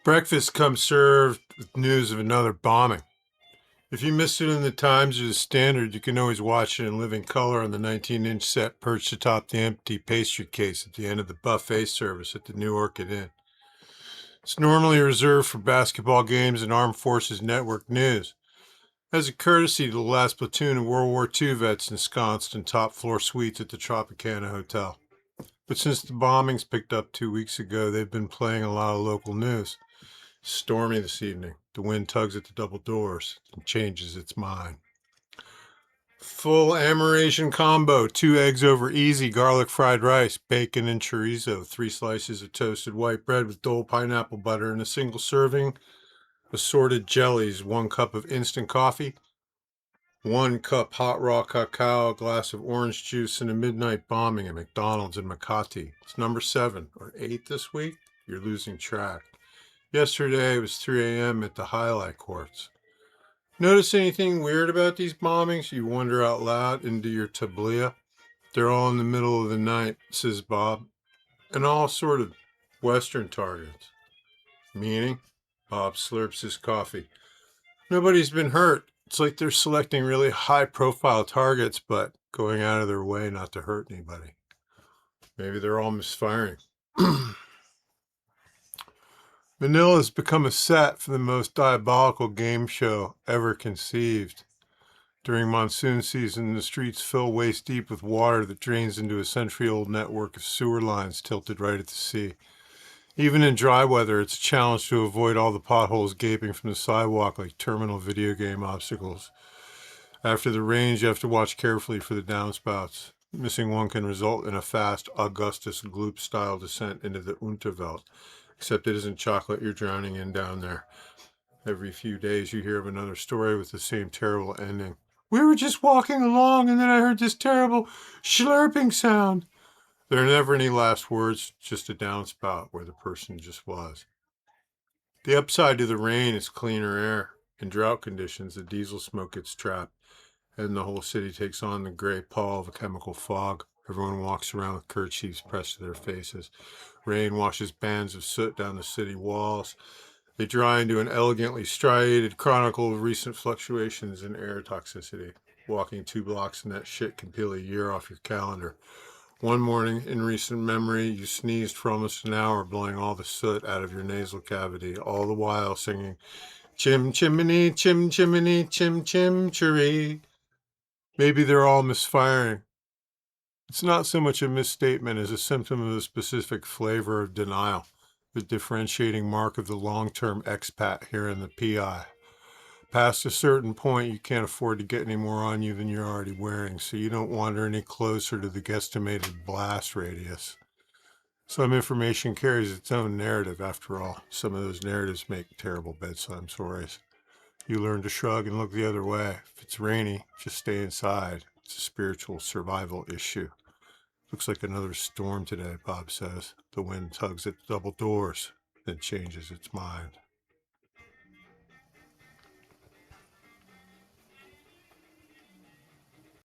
Breakfast comes served with news of another bombing. If you missed it in the Times or the Standard, you can always watch it in living color on the 19-inch set perched atop the empty pastry case at the end of the buffet service at the New Orchid Inn. It's normally reserved for basketball games and Armed Forces Network news. As a courtesy to the last platoon of World War II vets ensconced in top-floor suites at the Tropicana Hotel. But since the bombings picked up 2 weeks ago, they've been playing a lot of local news. Stormy this evening. The wind tugs at the double doors and changes its mind. Full Amerasian combo, 2 eggs over easy, garlic fried rice, bacon and chorizo, 3 slices of toasted white bread with Dole pineapple butter, and a single serving, assorted jellies, 1 cup of instant coffee, 1 cup hot raw cacao, a glass of orange juice, and a midnight bombing at McDonald's in Makati. It's number 7 or 8 this week. You're losing track. Yesterday it was 3 a.m. at the Highlight Courts. Notice anything weird about these bombings? You wonder out loud into your tablia. They're all in the middle of the night, says Bob, and all sort of Western targets. Meaning? Bob slurps his coffee. Nobody's been hurt. It's like they're selecting really high-profile targets, but going out of their way not to hurt anybody. Maybe they're all misfiring. Manila has become a set for the most diabolical game show ever conceived. During monsoon season, the streets fill waist deep with water that drains into a century-old network of sewer lines tilted right at the sea. Even in dry weather, it's a challenge to avoid all the potholes gaping from the sidewalk like terminal video game obstacles. After the rains, you have to watch carefully for the downspouts. Missing one can result in a fast Augustus Gloop-style descent into the Unterwelt. Except it isn't chocolate you're drowning in down there. Every few days you hear of another story with the same terrible ending. We were just walking along and then I heard this terrible slurping sound. There are never any last words, just a downspout where the person just was. The upside to the rain is cleaner air. In drought conditions, the diesel smoke gets trapped, and the whole city takes on the gray pall of a chemical fog. Everyone walks around with kerchiefs pressed to their faces. Rain washes bands of soot down the city walls. They dry into an elegantly striated chronicle of recent fluctuations in air toxicity. Walking 2 blocks in that shit can peel a year off your calendar. One morning, in recent memory, you sneezed for almost an hour, blowing all the soot out of your nasal cavity, all the while singing, chim chimney, chim chimney, chim chim chiree. Maybe they're all misfiring. It's not so much a misstatement as a symptom of a specific flavor of denial, the differentiating mark of the long-term expat here in the PI. Past a certain point, you can't afford to get any more on you than you're already wearing, so you don't wander any closer to the guesstimated blast radius. Some information carries its own narrative, after all. Some of those narratives make terrible bedtime stories. You learn to shrug and look the other way. If it's rainy, just stay inside. It's a spiritual survival issue. Looks like another storm today, Bob says. The wind tugs at the double doors, then changes its mind.